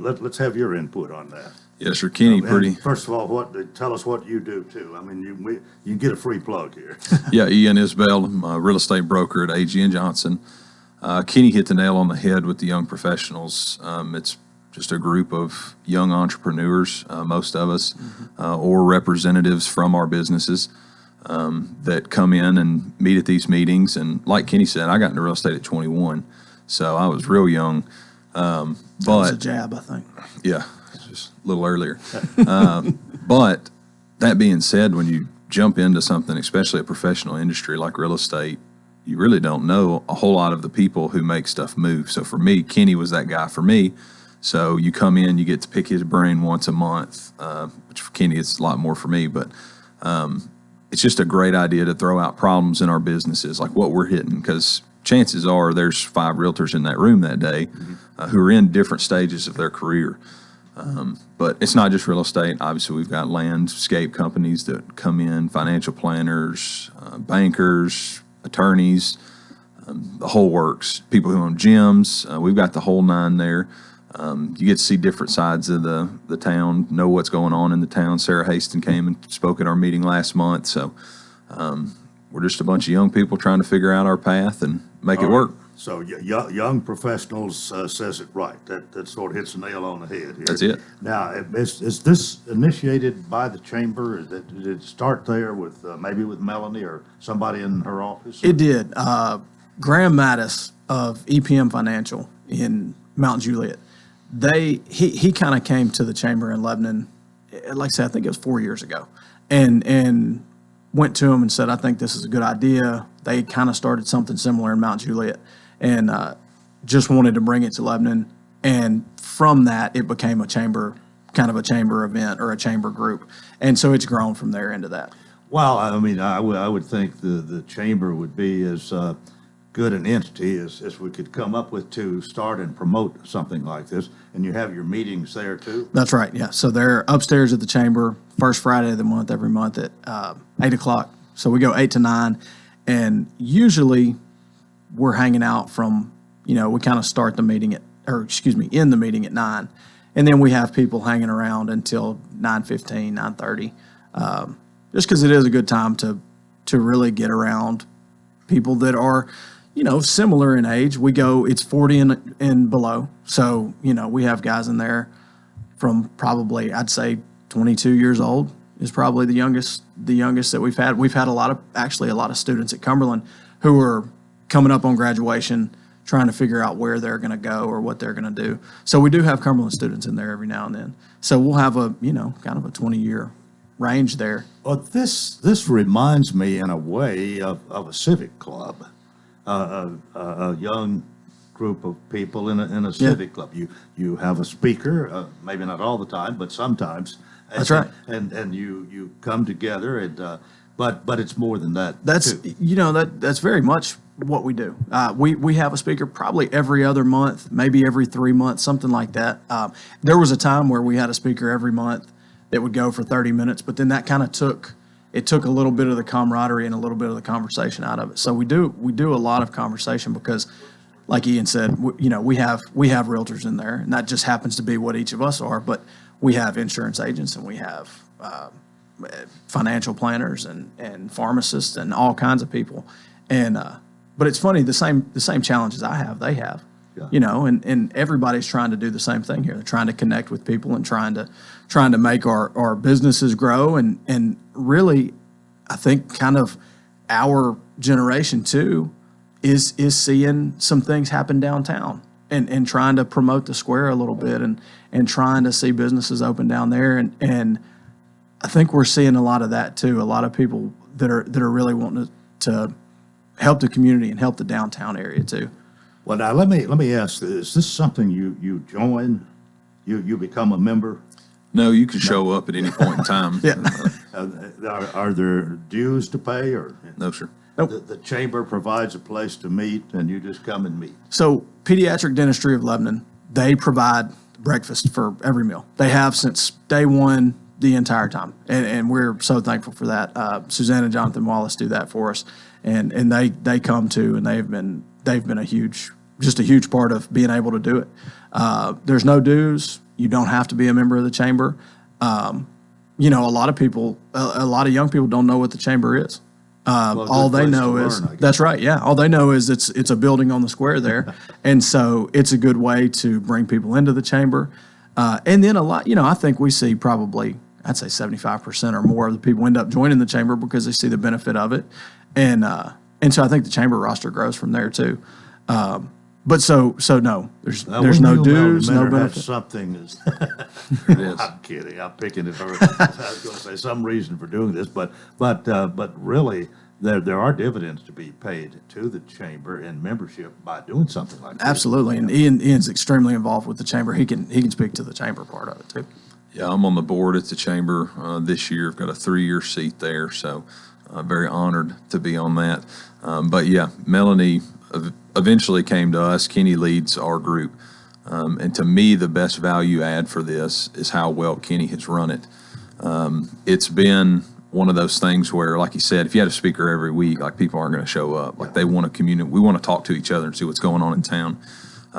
let's have your input on that. Yes, sir. Kenny, And first of all, tell us what you do too. I mean, you get a free plug here. Yeah, Ian Isbell, I'm a real estate broker at AG & Johnson. Kenny hit the nail on the head with the young professionals. It's just a group of young entrepreneurs, most of us, or representatives from our businesses that come in and meet at these meetings. And like Kenny said, I got into real estate at 21, so I was real young. That was a jab, I think. Yeah, just a little earlier. But that being said, when you jump into something, especially a professional industry like real estate, you really don't know a whole lot of the people who make stuff move. So for me, Kenny was that guy for me. So you come in, you get to pick his brain once a month, which for Kenny, it's a lot more for me. But it's just a great idea to throw out problems in our businesses, like what we're hitting, because chances are there's 5 realtors in that room that day who are in different stages of their career. But it's not just real estate. Obviously, we've got landscape companies that come in, financial planners, bankers, attorneys, the whole works. People who own gyms, we've got the whole 9 there. You get to see different sides of the town, know what's going on in the town. Sarah Haston came and spoke at our meeting last month. So we're just a bunch of young people trying to figure out our path and make it work. So young professionals says it right. That sort of hits the nail on the head here. That's it. Now, is this initiated by the chamber? Did it start there with maybe with Melanie or somebody in her office? It did. Graham Mattis of EPM Financial in Mount Juliet. He kind of came to the chamber in Lebanon, like I said, I think it was 4 years ago, and went to him and said, I think this is a good idea. They kind of started something similar in Mount Juliet and just wanted to bring it to Lebanon. And from that, it became a chamber event or a chamber group. And so it's grown from there into that. Well, I mean, I would think the chamber would be as good an entity as we could come up with to start and promote something like this. And you have your meetings there too? That's right, yeah. So they're upstairs at the chamber, first Friday of the month, every month at 8 o'clock. So we go 8 to 9. And usually we're hanging out from, we kind of start the meeting in the meeting at 9. And then we have people hanging around until 9:15, 9:30. Just because it is a good time to really get around people that are, similar in age. It's 40 and below. So, we have guys in there from probably, I'd say 22 years old is probably the youngest that we've had. We've had a lot of students at Cumberland who are coming up on graduation, trying to figure out where they're going to go or what they're going to do. So we do have Cumberland students in there every now and then. So we'll have a, kind of a 20-year range there. Well, this reminds me in a way of a civic club, a young group of people in a civic club. You have a speaker, maybe not all the time, but sometimes. That's right. And you come together and but it's more than that. That's too. That's very much what we do. We have a speaker probably every other month, maybe every 3 months, something like that. There was a time where we had a speaker every month that would go for 30 minutes, but then that kind of took a little bit of the camaraderie and a little bit of the conversation out of it. So we do a lot of conversation because, like Ian said, we have realtors in there, and that just happens to be what each of us are. But we have insurance agents, and we have financial planners and pharmacists and all kinds of people. And but it's funny, the same challenges I have, they have. You know, and everybody's trying to do the same thing here. They're trying to connect with people and trying to make our businesses grow. And really, I think kind of our generation too is seeing some things happen downtown and trying to promote the square a little bit and trying to see businesses open down there. And I think we're seeing a lot of that too. A lot of people that are really wanting to help the community and help the downtown area too. Well, now let me ask: is this something you join? You become a member? No, you can show up at any point in time. Yeah. Are there dues to pay, or No, sir. the chamber provides a place to meet, and you just come and meet? So Pediatric Dentistry of Lebanon, they provide breakfast for every meal. They have since day one the entire time, and we're so thankful for that. Suzanne and Jonathan Wallace do that for us, and they come too, and they've been a huge part of being able to do it. There's no dues. You don't have to be a member of the chamber. You know, a lot of young people don't know what the chamber is. All they know is that's right. Yeah, all they know is it's a building on the square there, and so it's a good way to bring people into the chamber. And then a lot, you know, I think we see probably I'd say 75% or more of the people end up joining the chamber because they see the benefit of it, and so I think the chamber roster grows from there too. But so no, there's no dues, no benefit. Something is. It is. I'm kidding. I'm picking it. I was going to say some reason for doing this, but really, there are dividends to be paid to the chamber in membership by doing something like that. Absolutely, and Ian's extremely involved with the chamber. He can speak to the chamber part of it too. Yeah, I'm on the board at the chamber this year. I've got a 3-year seat there, so very honored to be on that. But yeah, Melanie eventually came to us. Kenny leads our group. And to me, the best value add for this is how well Kenny has run it. It's been one of those things where, like you said, if you had a speaker every week, like people aren't going to show up. Like they want to communicate. We want to talk to each other and see what's going on in town.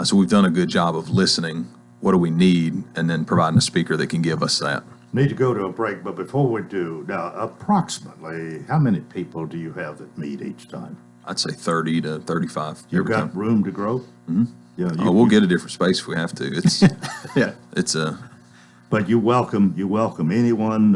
So we've done a good job of listening. What do we need? And then providing a speaker that can give us that. Need to go to a break, but before we do, now approximately how many people do you have that meet each time? I'd say 30 to 35. You've got room to grow? Mm-hmm. Yeah, we'll get a different space if we have to. It's yeah. It's a. But you welcome anyone.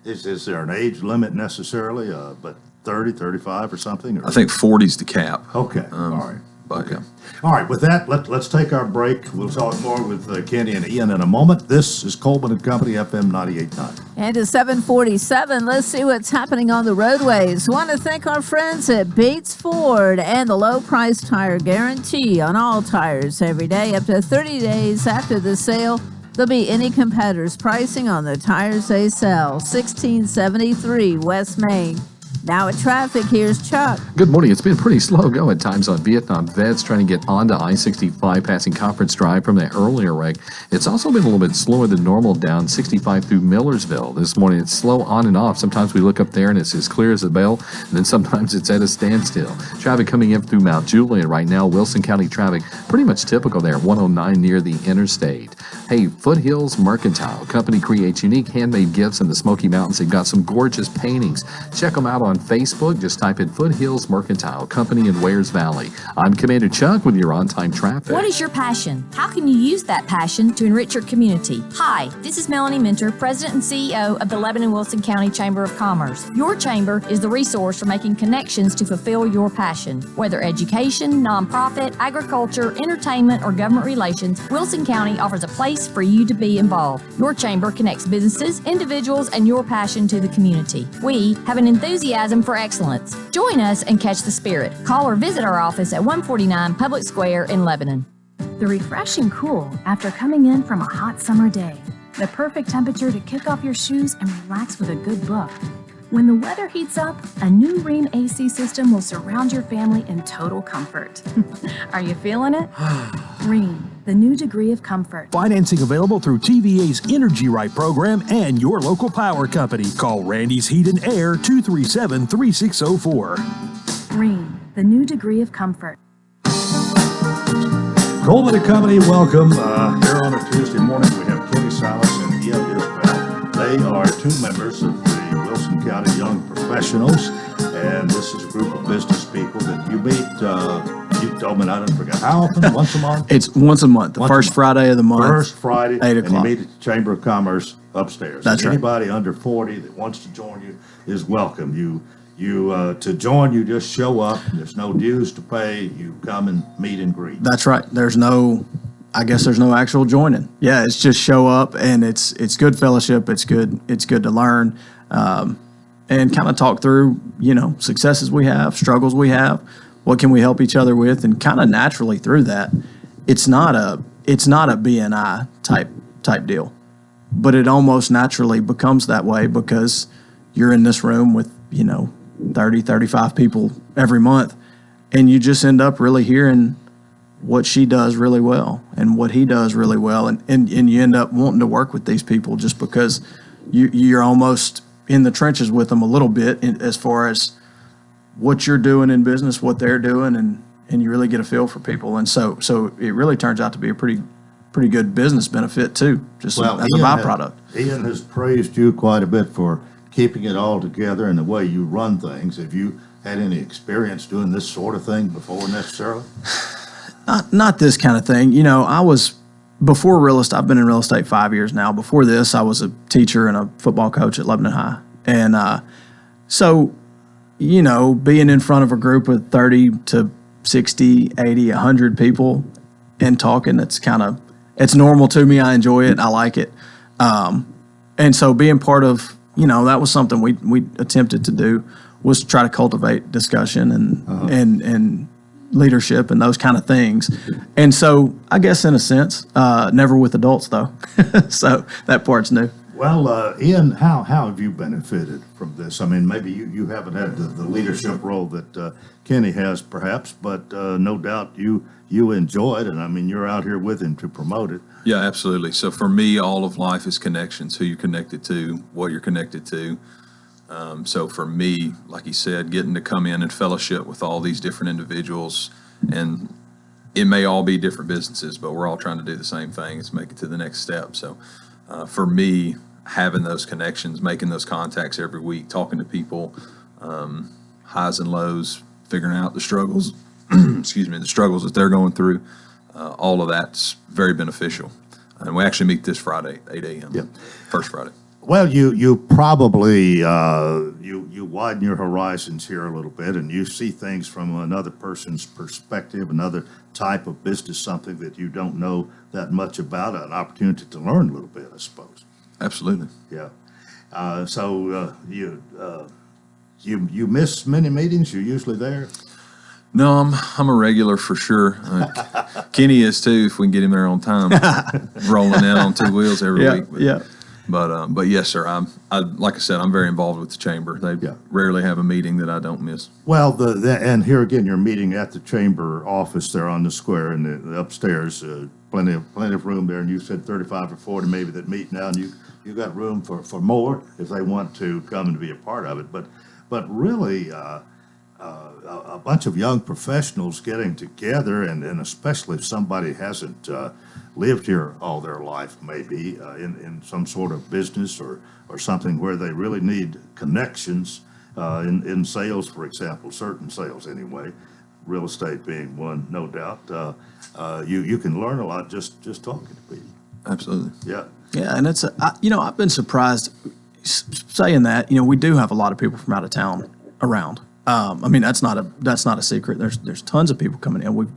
Is there an age limit necessarily? But 30, 35 or something? Or? I think 40's the cap. Okay. All right. But yeah. All right. With that, let's take our break. We'll talk more with Kenny and Ian in a moment. This is Coleman and Company, FM 98.9. And it's 7:47. Let's see what's happening on the roadways. Want to thank our friends at Bates Ford and the low price tire guarantee on all tires every day. Up to 30 days after the sale, there'll be any competitor's pricing on the tires they sell. 1673 West Main. Now at traffic, here's Chuck. Good morning. It's been pretty slow go at times on Vietnam Vets trying to get onto I-65 passing Conference Drive from that earlier wreck. It's also been a little bit slower than normal down 65 through Millersville. This morning it's slow on and off. Sometimes we look up there and it's as clear as a bell, and then sometimes it's at a standstill. Traffic coming in through Mount Juliet right now. Wilson County traffic pretty much typical there, 109 near the interstate. Hey, Foothills Mercantile Company creates unique handmade gifts in the Smoky Mountains. They've got some gorgeous paintings. Check them out on Facebook. Just type in Foothills Mercantile Company in Wares Valley. I'm Commander Chuck with your on-time traffic. What is your passion? How can you use that passion to enrich your community? Hi, this is Melanie Minter, President and CEO of the Lebanon-Wilson County Chamber of Commerce. Your chamber is the resource for making connections to fulfill your passion. Whether education, nonprofit, agriculture, entertainment, or government relations, Wilson County offers a place for you to be involved. Your chamber connects businesses, individuals, and your passion to the community. We have an enthusiasm for excellence. Join us and catch the spirit. Call or visit our office at 149 Public Square in Lebanon. The refreshing cool after coming in from a hot summer day. The perfect temperature to kick off your shoes and relax with a good book. When the weather heats up, a new Rheem AC system will surround your family in total comfort. Are you feeling it? Rheem, the new degree of comfort. Financing available through TVA's Energy Right program and your local power company. Call Randy's Heat and Air 237-3604. Rheem, the new degree of comfort. Coleman and Company, welcome. Here on a Tuesday morning, we have Kenny Salas and Ian Isbell. They are two members of the Wilson County Young Professionals, and this is a group of business people that you meet You told me, and I didn't forget. How often? Once a month? It's once a month, the Once a first month. Friday of the month. First Friday, 8 and o'clock. you meet at the Chamber of Commerce upstairs. That's And right. Anybody under 40 that wants to join you is welcome. To join, you just show up. There's no dues to pay. You come and meet and greet. That's right. There's no actual joining. Yeah, it's just show up, and it's good fellowship. It's good to learn, and kind of talk through, successes we have, struggles we have, what can we help each other with, and kind of naturally through that, it's not a BNI type deal, but it almost naturally becomes that way because you're in this room with 30, 35 people every month, and you just end up really hearing what she does really well and what he does really well. And you end up wanting to work with these people just because you're almost in the trenches with them a little bit as far as what you're doing in business, what they're doing, and you really get a feel for people. And so it really turns out to be a pretty good business benefit too, just as a byproduct. Ian has praised you quite a bit for keeping it all together and the way you run things. Have you had any experience doing this sort of thing before necessarily? Not this kind of thing. Before real estate, I've been in real estate 5 years now. Before this, I was a teacher and a football coach at Lebanon High. And so, being in front of a group of 30 to 60, 80, 100 people and talking, it's normal to me. I enjoy it. I like it. And so being part of, that was something we attempted to do, was try to cultivate discussion and leadership and those kind of things. And so I guess in a sense, never with adults though. So that part's new. Well, Ian, how have you benefited from this? I mean, maybe you haven't had the leadership role that Kenny has perhaps, but no doubt you enjoy it. And I mean, you're out here with him to promote it. Yeah, absolutely. So for me, all of life is connections, who you're connected to, what you're connected to. So for me, like he said, getting to come in and fellowship with all these different individuals, and it may all be different businesses, but we're all trying to do the same thing, is make it to the next step. So for me, having those connections, making those contacts every week, talking to people, highs and lows, figuring out the struggles, the struggles that they're going through, all of that's very beneficial. And we actually meet this Friday, 8 a.m., Yep. first Friday. Well, you probably you widen your horizons here a little bit, and you see things from another person's perspective, another type of business, something that you don't know that much about, an opportunity to learn a little bit, I suppose. Absolutely. Yeah. So you miss many meetings. You're usually there. No, I'm a regular for sure. Kenny is too, if we can get him there on time, rolling in on two wheels every week. But yes, sir. Like I said, I'm very involved with the chamber. They rarely have a meeting that I don't miss. Well, and here again, you're meeting at the chamber office there on the square and the upstairs. Plenty of room there, and you said 35 or 40 maybe that meet now, and you got room for more if they want to come and be a part of it. But really, a bunch of young professionals getting together, and especially if somebody hasn't lived here all their life, maybe in some sort of business or something where they really need connections in sales, for example, certain sales anyway, real estate being one, no doubt. You can learn a lot just talking to people. Absolutely. Yeah. Yeah, and it's I've been surprised saying that. We do have a lot of people from out of town around. I mean, that's not a secret. There's tons of people coming in. We've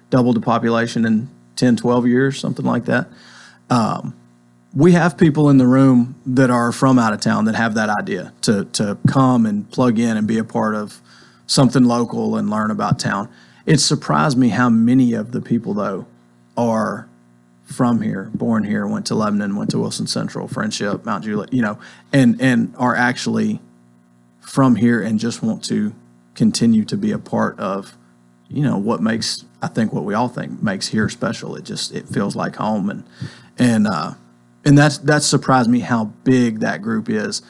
doubled the population in 10, 12 years, something like that. We have people in the room that are from out of town that have that idea to come and plug in and be a part of something local and learn about town. It surprised me how many of the people though are from here, born here, went to Lebanon, went to Wilson Central, Friendship, Mount Juliet, and are actually from here and just want to continue to be a part of, what makes, I think what we all think makes here special. It feels like home. And that's surprised me how big that group is,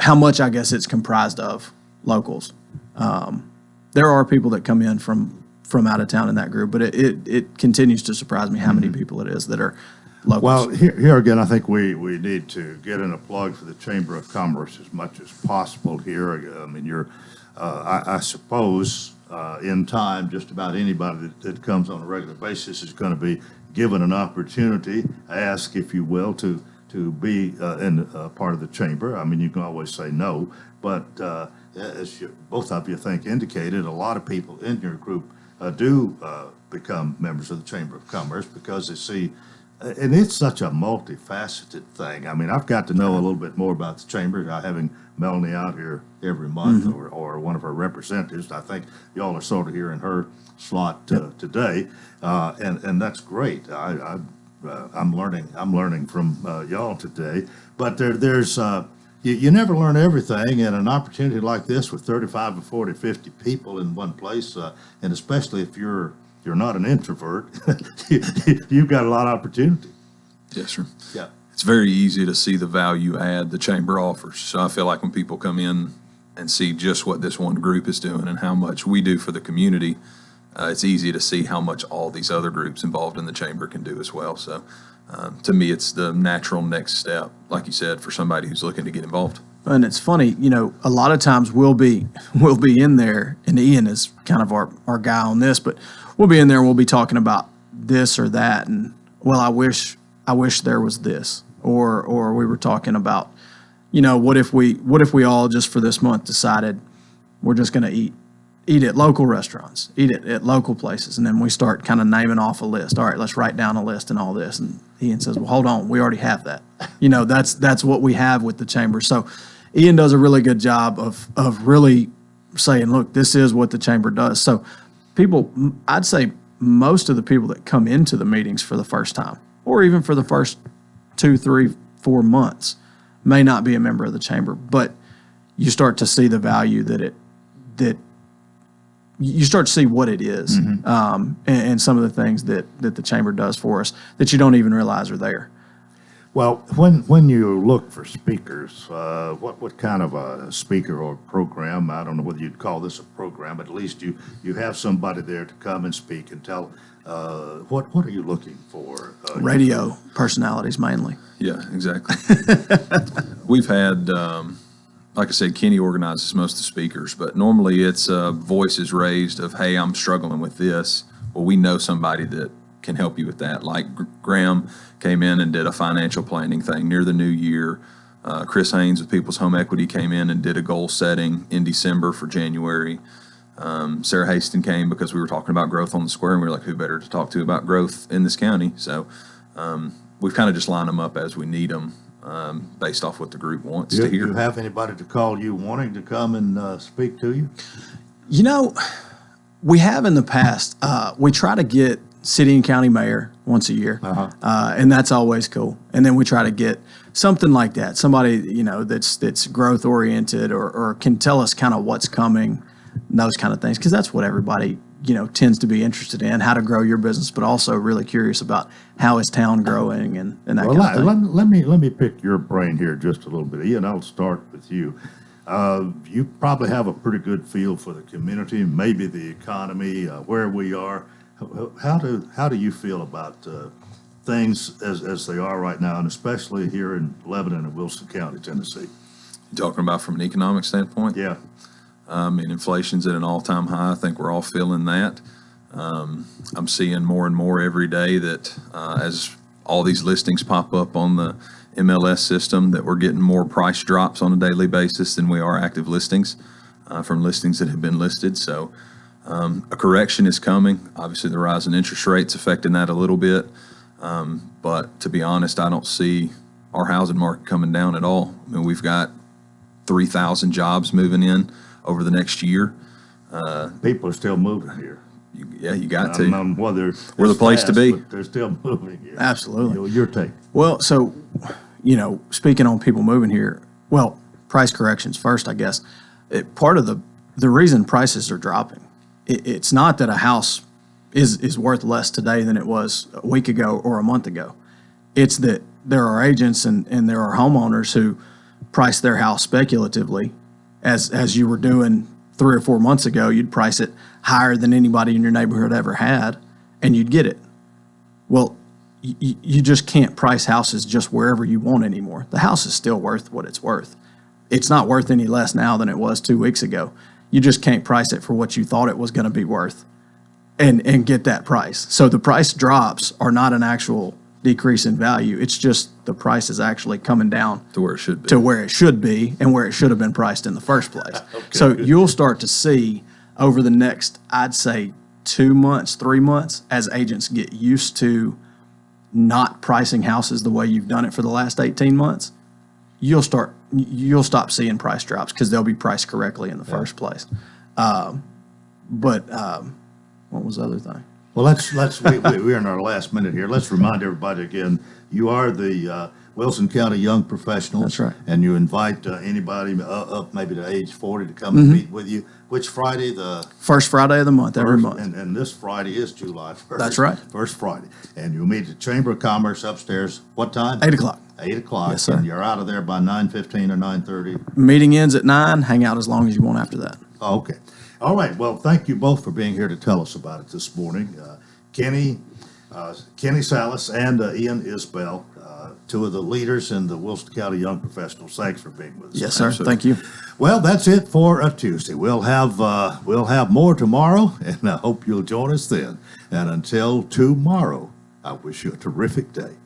how much I guess it's comprised of locals. There are people that come in from out of town in that group, but it continues to surprise me how many people it is that are locals. Well, here again, I think we need to get in a plug for the Chamber of Commerce as much as possible here. I mean, I suppose in time, just about anybody that comes on a regular basis is going to be given an opportunity, ask, if you will, to be in part of the chamber. I mean, you can always say no, but as both of you think indicated, a lot of people in your group do become members of the Chamber of Commerce because they see, and it's such a multifaceted thing. I mean, I've got to know a little bit more about the chamber, having Melanie out here every month, or one of her representatives. I think y'all are sort of here in her slot today, and that's great. I'm learning from y'all today. But there's you never learn everything, and an opportunity like this with 35 to 40, 50 people in one place, and especially if you're not an introvert, you've got a lot of opportunity. Yes, sir. Yeah. It's very easy to see the value add the chamber offers. So I feel like when people come in and see just what this one group is doing and how much we do for the community, it's easy to see how much all these other groups involved in the chamber can do as well. So to me, it's the natural next step, like you said, for somebody who's looking to get involved. And it's funny, a lot of times we'll be in there, and Ian is kind of our guy on this, but we'll be in there and we'll be talking about this or that, and well, I wish there was this, or we were talking about, what if we all just for this month decided we're just going to eat at local restaurants, eat at local places, and then we start kind of naming off a list. All right, let's write down a list and all this. And Ian says, well, hold on, we already have that. That's what we have with the chamber. So Ian does a really good job of really saying, look, this is what the chamber does. So people, I'd say most of the people that come into the meetings for the first time, or even for the first 2, 3, 4 months, may not be a member of the chamber, but you start to see the value that you start to see what it is, and some of the things that the chamber does for us that you don't even realize are there. Well, when you look for speakers, what kind of a speaker or program? I don't know whether you'd call this a program, but at least you have somebody there to come and speak and tell. What are you looking for? Radio personalities mainly. Yeah, exactly. We've had, like I said, Kenny organizes most of the speakers, but normally it's voices raised of, hey, I'm struggling with this. Well, we know somebody that can help you with that. Like Graham came in and did a financial planning thing near the new year. Chris Haynes with People's Home Equity came in and did a goal setting in December for January. Sarah Haston came because we were talking about growth on the square, and we were like, who better to talk to about growth in this county? So we've kind of just lined them up as we need them, based off what the group wants to hear. Do you have anybody to call you wanting to come and speak to you? We have in the past. We try to get city and county mayor once a year, and that's always cool. And then we try to get something like that, somebody that's growth oriented or can tell us kind of what's coming, those kind of things, because that's what everybody tends to be interested in, how to grow your business, but also really curious about how is town growing and that kind of thing. Let me pick your brain here just a little bit. Ian, I'll start with you. You probably have a pretty good feel for the community, maybe the economy, where we are. How do you feel about things as they are right now, and especially here in Lebanon and Wilson County, Tennessee? You talking about from an economic standpoint? Yeah. Inflation's at an all-time high. I think we're all feeling that. I'm seeing more and more every day that as all these listings pop up on the MLS system, that we're getting more price drops on a daily basis than we are active listings from listings that have been listed. So a correction is coming. Obviously, the rise in interest rates affecting that a little bit. But to be honest, I don't see our housing market coming down at all. I mean, we've got 3,000 jobs moving in over the next year. People are still moving here. You got to. We're the place to be. But they're still moving here. Absolutely. Your take. Well, so, speaking on people moving here, price corrections first, I guess. Part of the reason prices are dropping, it's not that a house is worth less today than it was a week ago or a month ago. It's that there are agents and there are homeowners who price their house speculatively, as you were doing 3 or 4 months ago. You'd price it higher than anybody in your neighborhood ever had, and you'd get it. Well, you just can't price houses just wherever you want anymore. The house is still worth what it's worth. It's not worth any less now than it was 2 weeks ago. You just can't price it for what you thought it was going to be worth and get that price. So the price drops are not an actual decrease in value. It's just the price is actually coming down to where it should be. To where it should be and where it should have been priced in the first place. So you'll start to see over the next, I'd say, 2 months, 3 months, as agents get used to not pricing houses the way you've done it for the last 18 months, you'll stop seeing price drops because they'll be priced correctly in the first place. But what was the other thing? Well, we're in our last minute here. Let's remind everybody again, you are the Wilson County Young Professionals. That's right. And you invite anybody up maybe to age 40 to come and meet with you. Which Friday? The first Friday of the month, every month. And this Friday is July 1st. That's right. First Friday. And you'll meet at the Chamber of Commerce upstairs. What time? 8 o'clock. 8 o'clock. Yes, sir. And you're out of there by 9:15 or 9:30. Meeting ends at 9. Hang out as long as you want after that. Oh, okay. All right. Well, thank you both for being here to tell us about it this morning. Kenny Salas and Ian Isbell, two of the leaders in the Wilson County Young Professionals. Thanks for being with us. Yes, sir. Thank you. Well, that's it for a Tuesday. We'll have more tomorrow, and I hope you'll join us then. And until tomorrow, I wish you a terrific day.